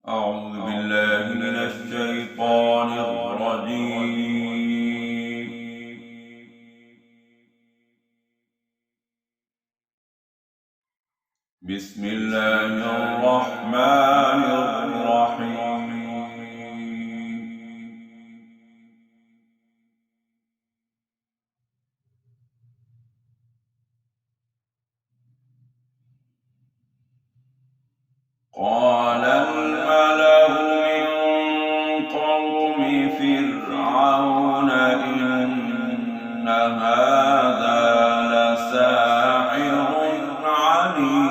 أعوذ بالله من الشيطان الرجيم. بسم الله الرحمن الرحيم. قال الملأ من قوم فرعون إن هذا لساحر عليم.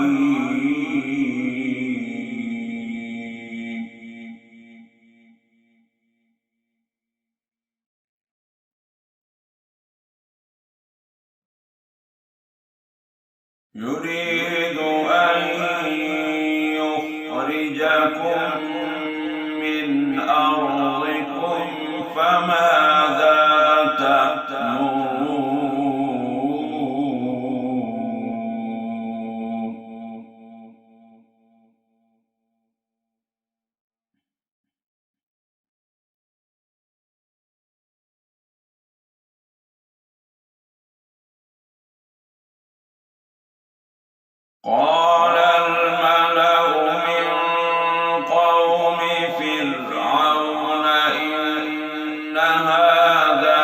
يريد أن يخرجكم من أرضكم فماذا تأمرون. قال الملأ من قوم فرعون إن هذا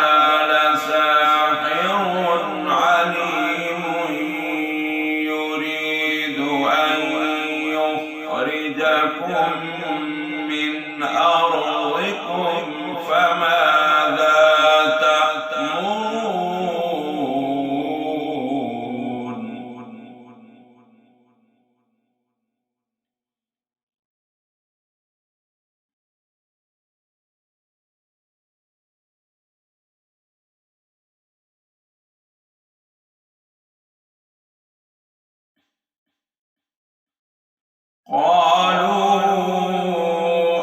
لساحر عليم يريد أن يخرجكم من أرضكم فماذا تأمرون. قالوا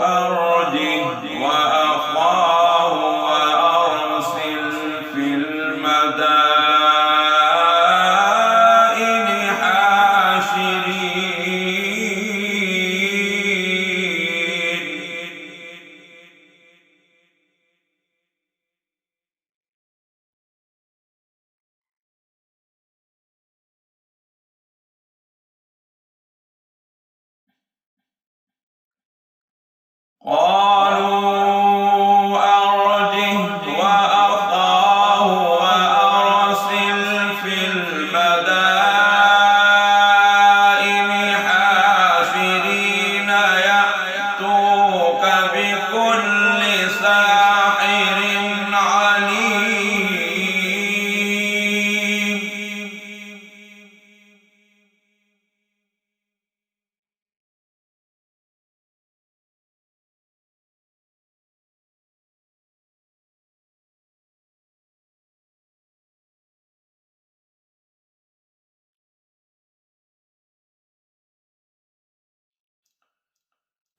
أرجه وأخاه وأرسل في المدائن حاشرين. قالوا أرجه وأخاه وأرسل في المدائن حاشرين يأتوك بكل ساحر عليم.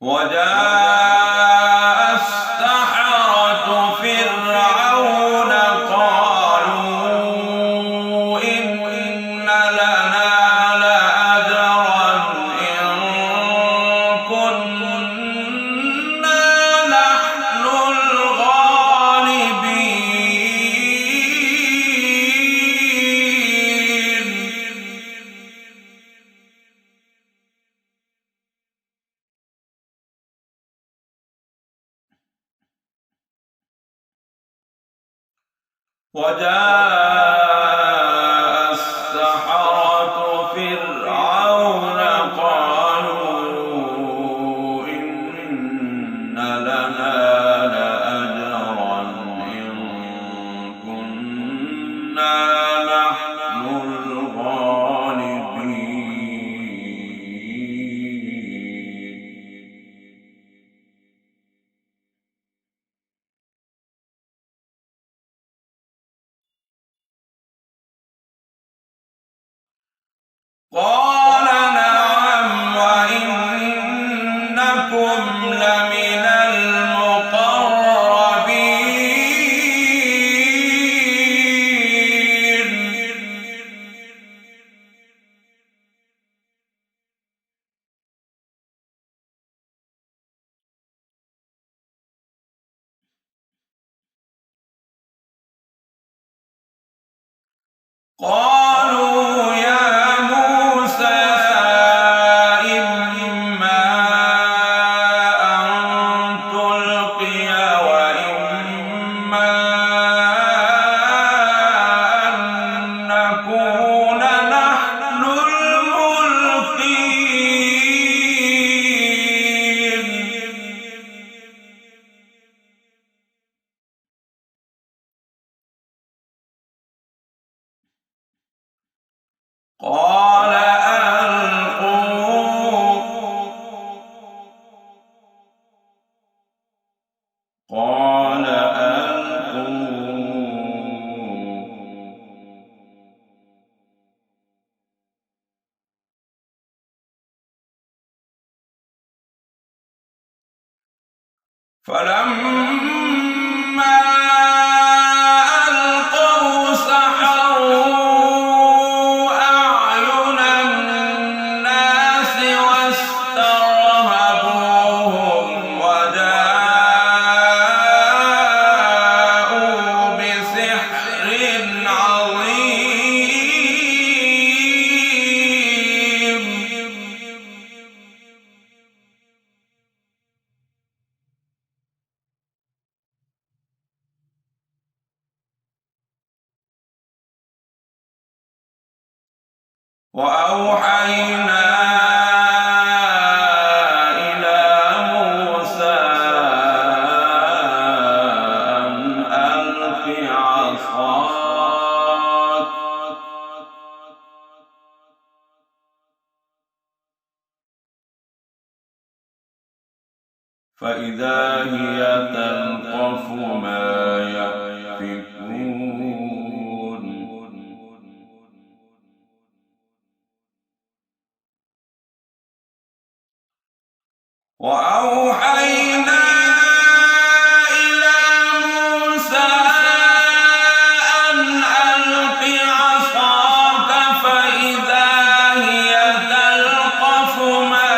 وجاء السحرة فرعون قالوا إن لنا لأجرا إن كنا نحن الغالبين. وجاء السحرة فرعون قالوا إن لنا لأجرا إن كنا نحن الغالبين. قال نعم وإنكم لمن المقربين. قالوا يا موسى إما أن تلقي وإما أن نكون نحن الملقين. قال ألقوا. قال ألقوا. فلما ألقوا سحروا أعين الناس واسترهبوهم وجاءوا بسحر عظيم. وأوحينا إلى موسى أن ألق عصاك فإذا هي تلقف ما يأفكون. وأوحينا إلى موسى أن ألق عصاك فإذا هي تلقف ما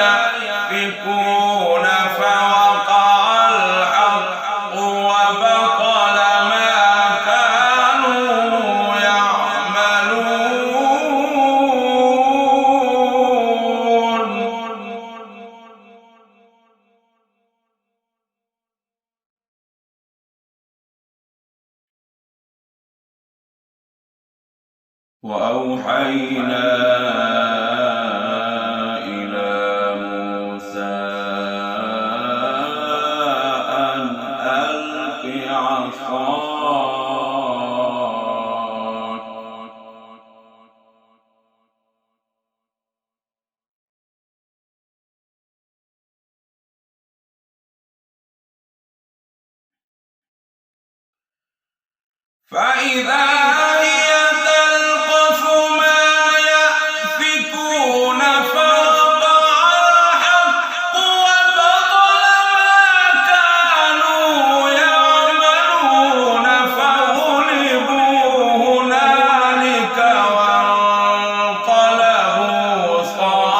يأفكون فوقع الحق وبطل ما كانوا يعملون. وأوحينا إلى موسى أن ألق عصاك فإذا هي تلقف ما يأفكون فوقع الحق وبطل ما كانوا يعملون فغلبوا هنالك وانقلبوا صاغرين.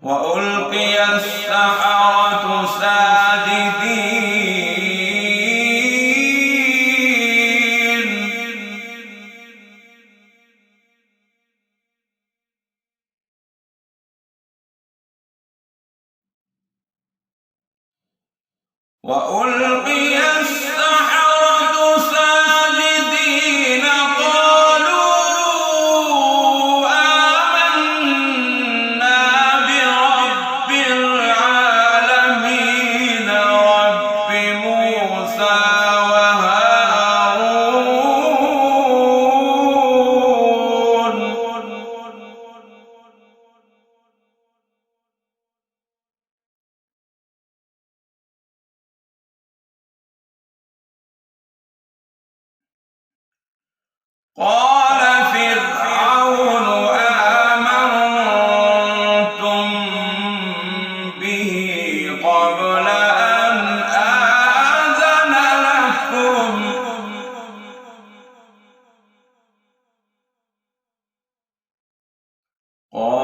وألقي السحرة ساجدين. وألقي السحرة ساجدين قالوا آمنا برب العالمين رب موسى وهارون. قال فرعون آمنتم به قبل أن آذن لكم قال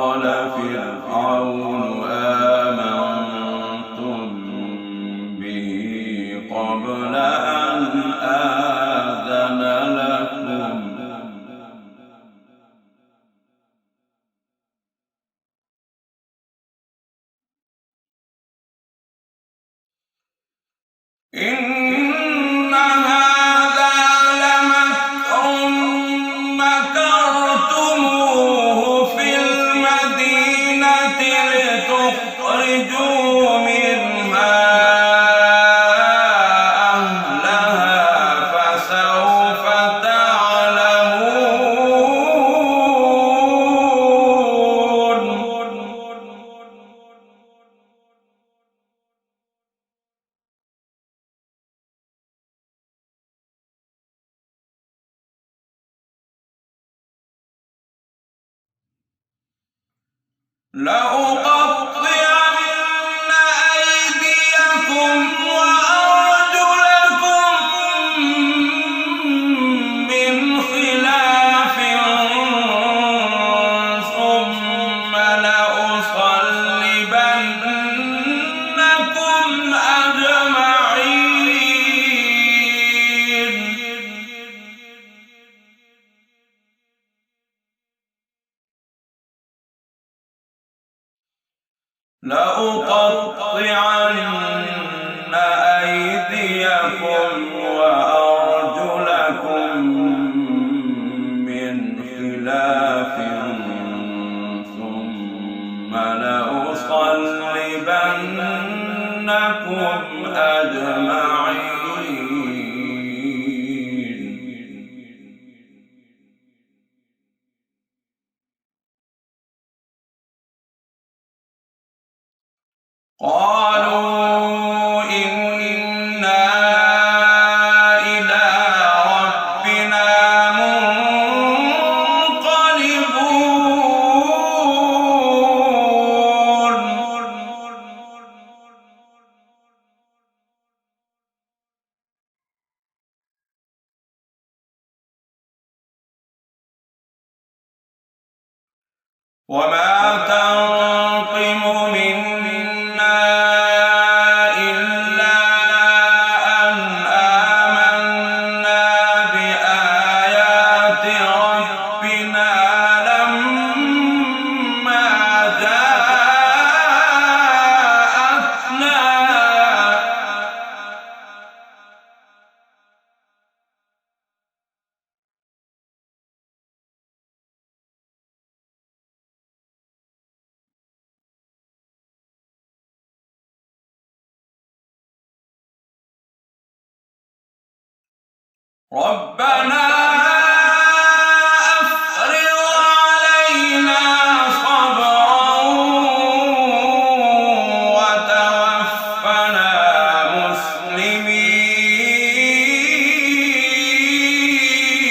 لأقطعن أيديكم وأرجلكم من خلاف ثم لأصلبنكم أجمعين لأقطعن أيديكم وأرجلكم من خلاف ثم لأصلبنكم أجمعين قالوا إنا إلى ربنا منقلبون وما تنقم منا إلا أن آمنا بآيات ربنا لما جاءتنا ربنا أفرغ علينا صبرا وتوفنا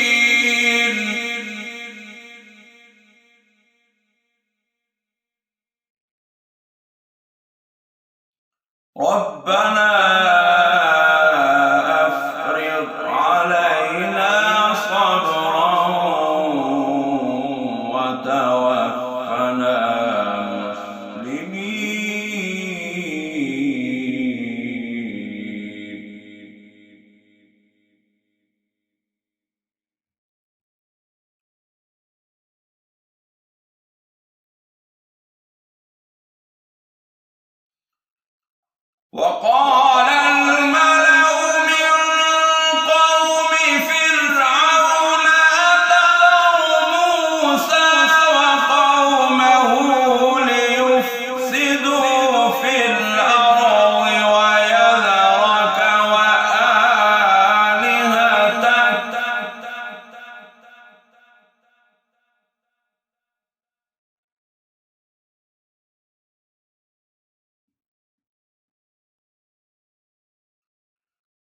مسلمين ربنا أفرغ علينا صبرا وتوفنا مسلمين وقال الملأ من قوم فرعون أتذر موسى وقومه ليفسدوا في الأرض ويذرك وآلهتك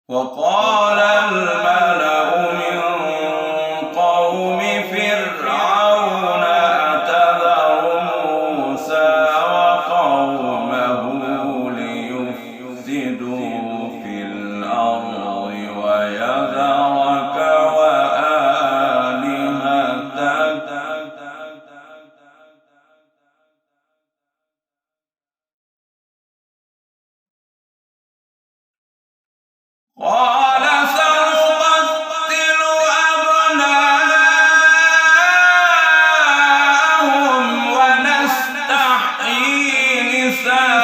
وقال الملأ من قوم فرعون أتذر موسى وقومه ليفسدوا في الأرض ويذرك وآلهتك قال سنقتل أبناءهم ونستحيي نساءهم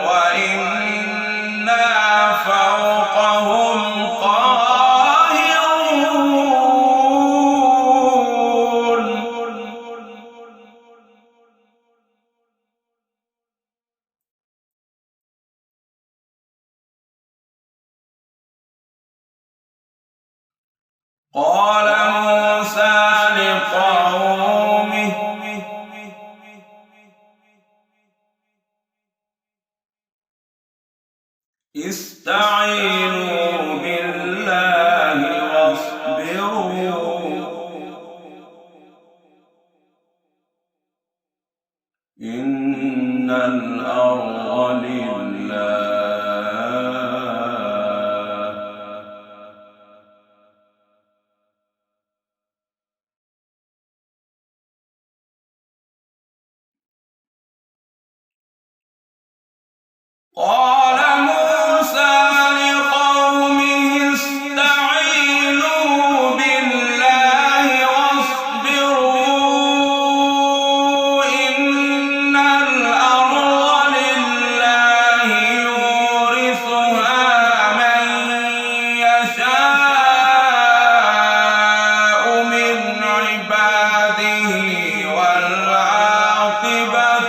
وإنا فوقهم قاهرون قال موسى لقومه استعينوا بالله واصبروا. قال موسى لقومه استعينوا بالله واصبروا إن الأرض لله يورثها من يشاء من عباده والعاقبة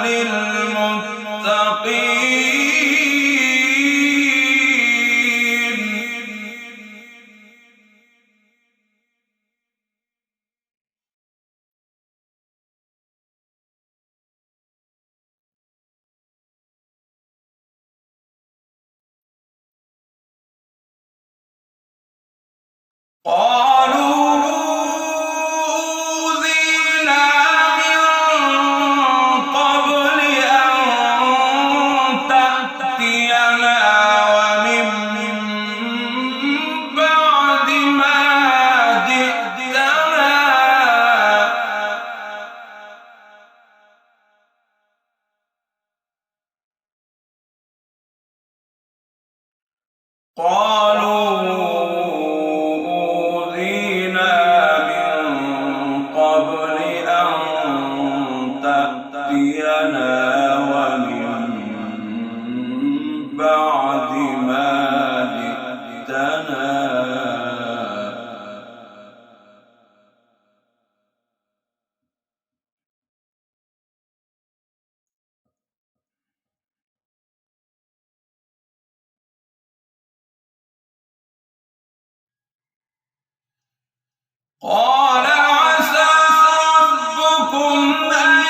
للمتقين. قالوا أوذينا من قبل أن تأتينا ومن بعد ما جئتنا. قالوا أوذينا من قبل أن تأتينا ومن بعد ما جئتنا. قال عسى ربكم أن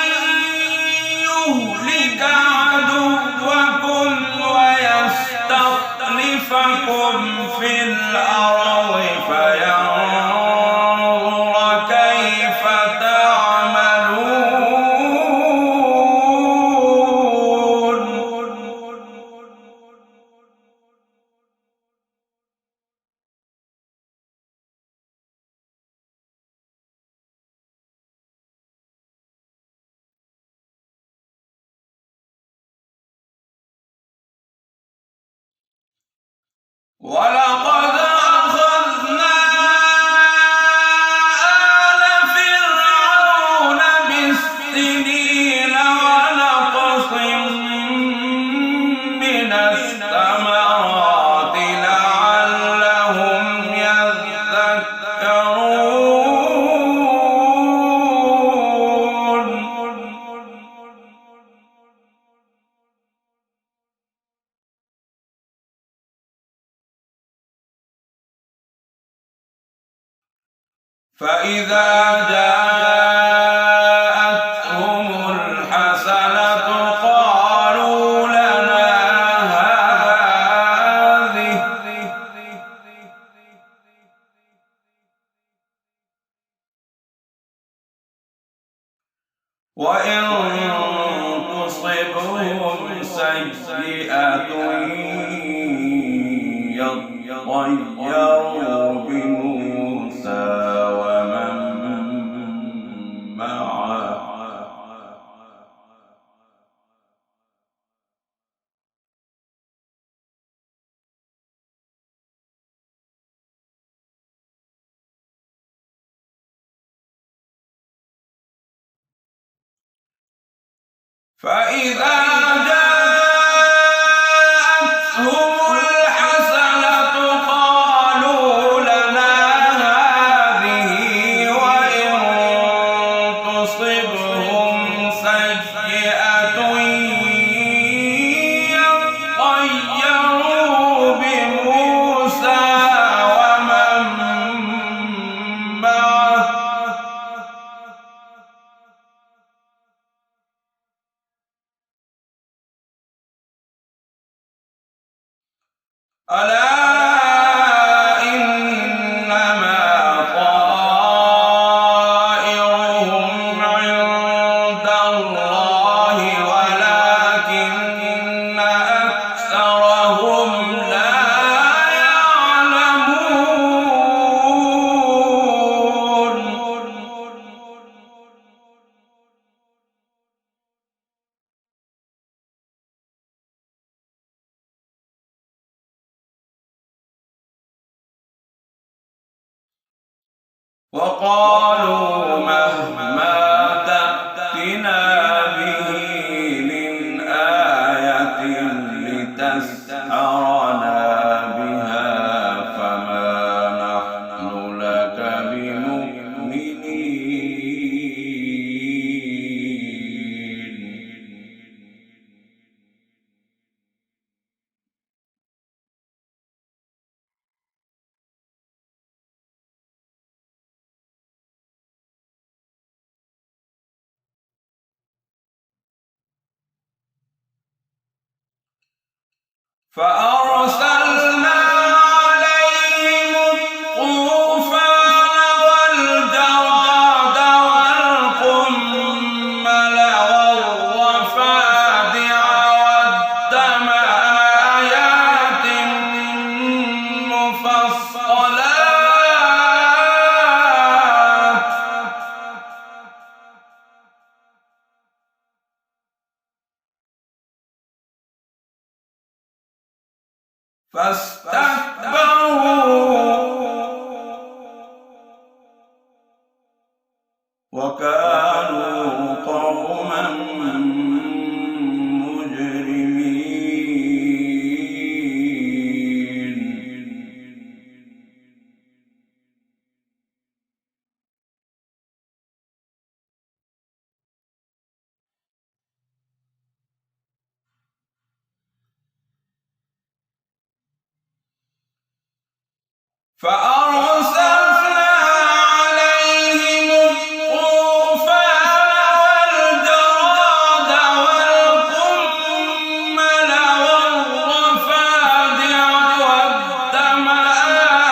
يهلك عدوكم ويستخلفكم في الأرض فينظر كيف تعملون. ولقد أخذنا آل فرعون بالسنين ونقص من الثمرات لعلهم يذكرون. فإذا جاءتهم الحسنة قالوا لنا هذه وإن تصبهم سيئة يطيروا بموسى ومن معه فإذا جاءتهم الحسنة قالوا لنا هذه وإن تصبهم سيئة يطيروا بموسى ومن معه ألا وقالوا مهما تأتنا به من آية لتسحرنا بها فما نحن لك بمؤمنين. فأرسلنا عليهم الطوفان والجراد والقمل والضفادع والدم آيات مفصلات فاستكبروا وكانوا قوما مجرمين. فأرسلنا عليهم الطوفان والجراد والقمل والضفادع والدم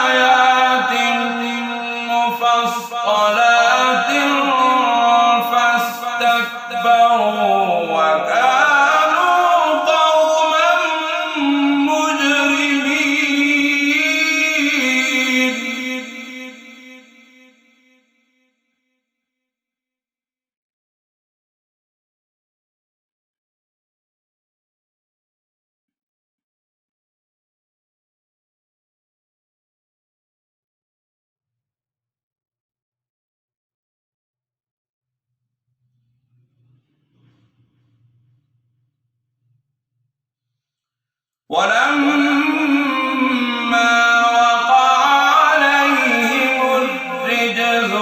آيات مفصلات فاستكبروا وكانوا قوما مجرمين. ولما وقع عليهم الرجز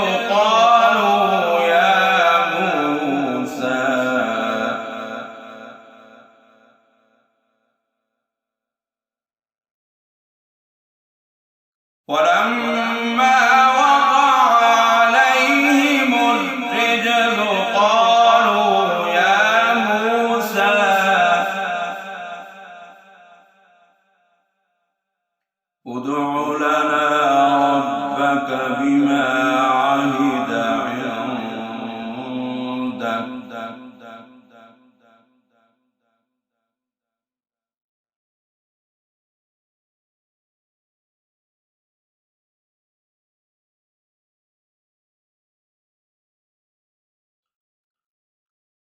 قالوا يا موسى ادع لنا ربك بما عهد عندك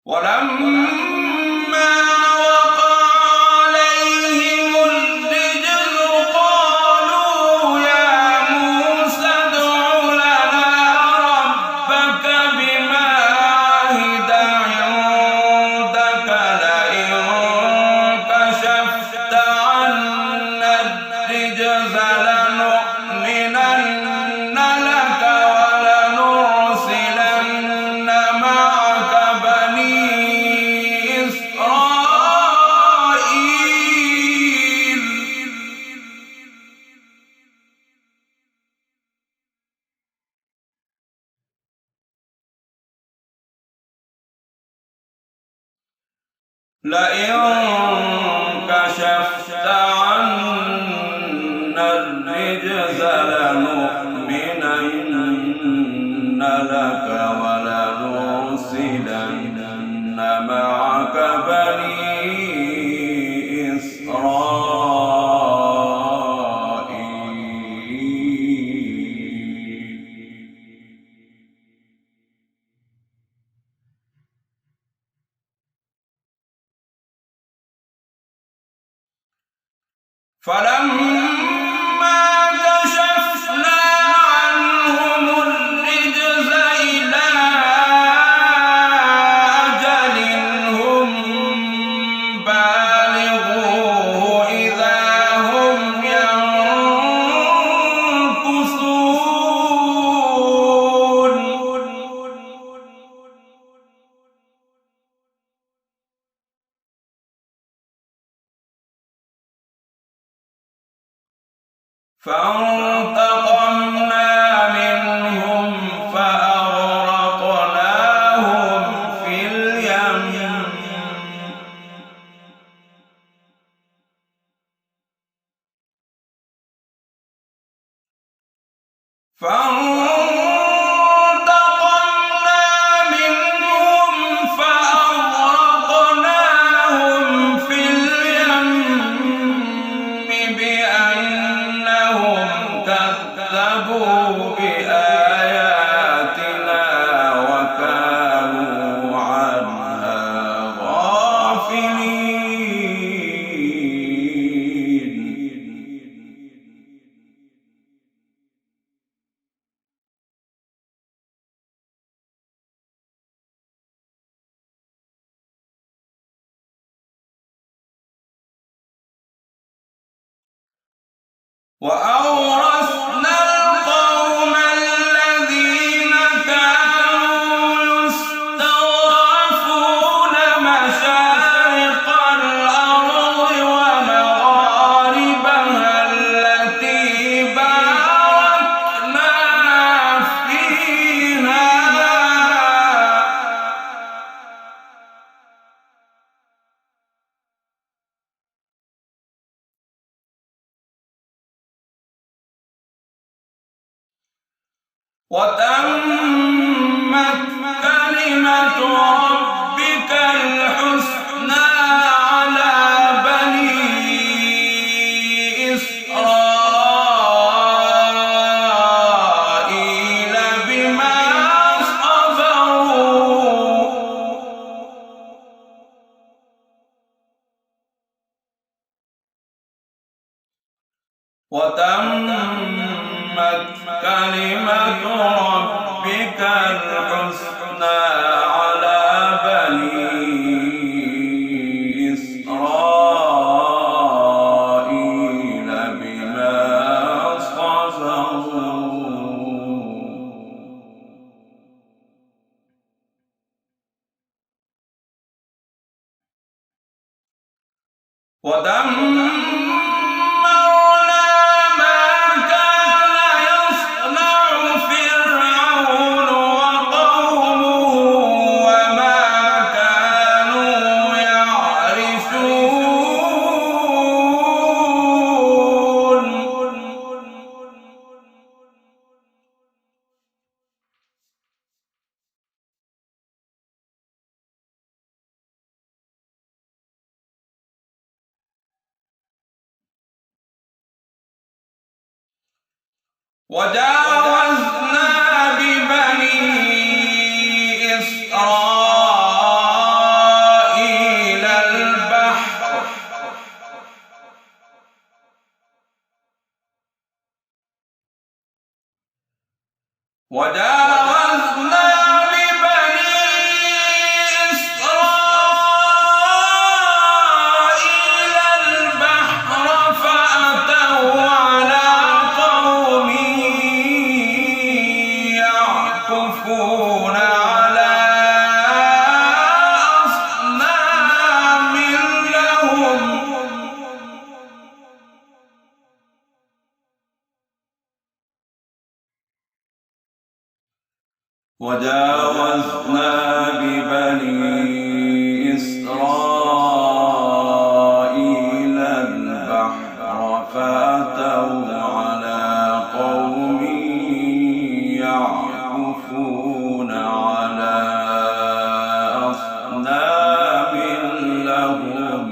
ولما وقع عليهم الرجز قالوا يا موسى ادع لنا ربك بما عهد عندك لئن كشفت عنا الرجز لنؤمنن لك ولنرسلن معك بني إسرائيل. لئن كشفت عنا الرجز لنؤمنن لك ولنرسلن معك بني إسرائيل. فلما كشفنا عنهم فانتقمنا منهم فأغرقناهم في اليم بأنهم كذبوا بآياتنا وكانوا عنها غافلين. وأورثنا القوم الذين كانوا يستضعفون مشارق الأرض ومغاربها التي باركنا فيها وتمت كلمة ربك الحسنى على بني إسرائيل بما صبروا وتمت كلمة ربك الحسنى على بني إسرائيل بما صبروا ودمرنا ما كان يصنع فرعون وقومه وما كانوا يعرشون. وجاوزنا ببني إسرائيل البحر وجاوزنا ببني إسرائيل البحر فأتوا على قوم يعكفون على أصنام لهم وجاوزنا ببني إسرائيل البحر فأتوا على قوم يعكفون على أصنام لهم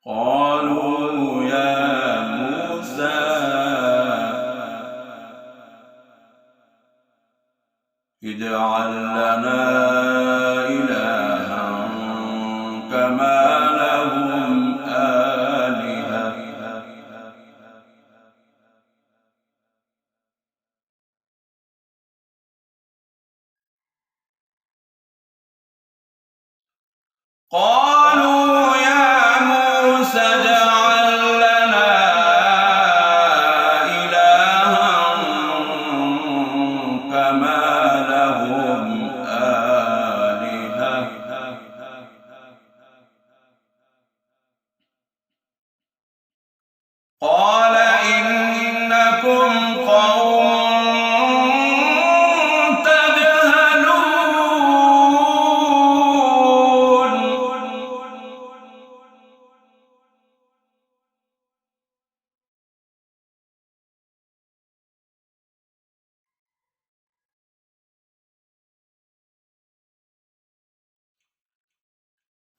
قالوا يا موسى اجعل لنا إلها كما لهم آلهة قالوا يا موسى اجعل لنا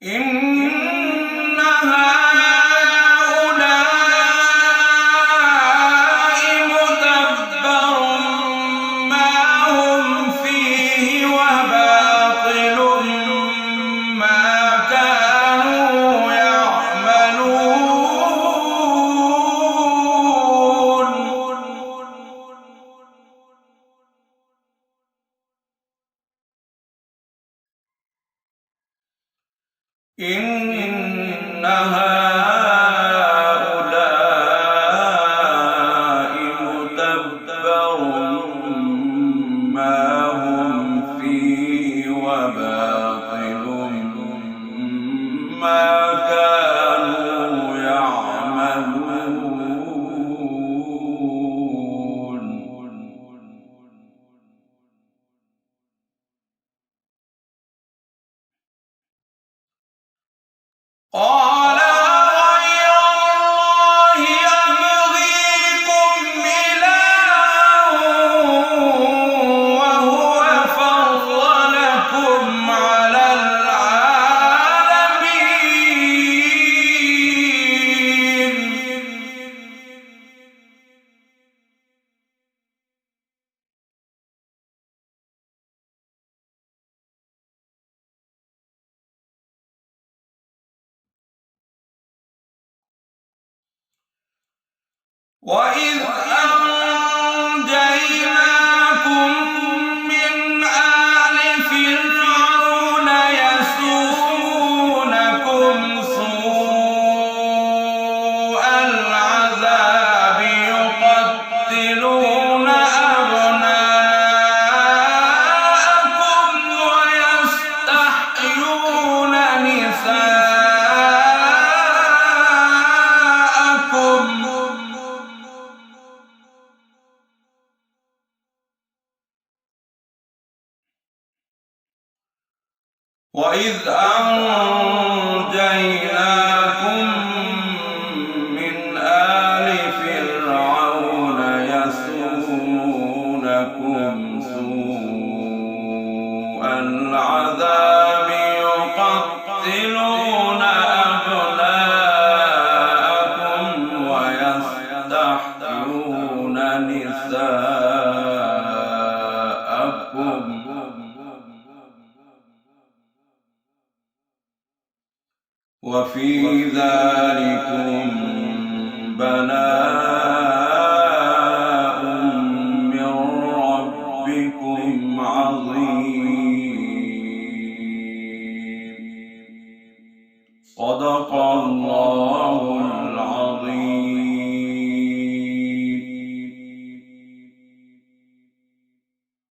إن هؤلاء متبر ما هم فيه وباطل ما كانوا يعملون إن هؤلاء متبر ما هم فيه وباطل ما كانوا يعملون قال غير الله يبغيكم إلها وهو فضلكم على العالمين وإذ أنجيناكم من آل فرعون يسومونكم سوء العذاب يقتلون أبناءكم ويستحيون نساءكم وإذ أنجيناكم من آل فرعون يسومونكم سوء العذاب يقتلون أبناءكم ويستحيون نساءكم وفي ذلكم بلاء من ربكم عظيم. صدق الله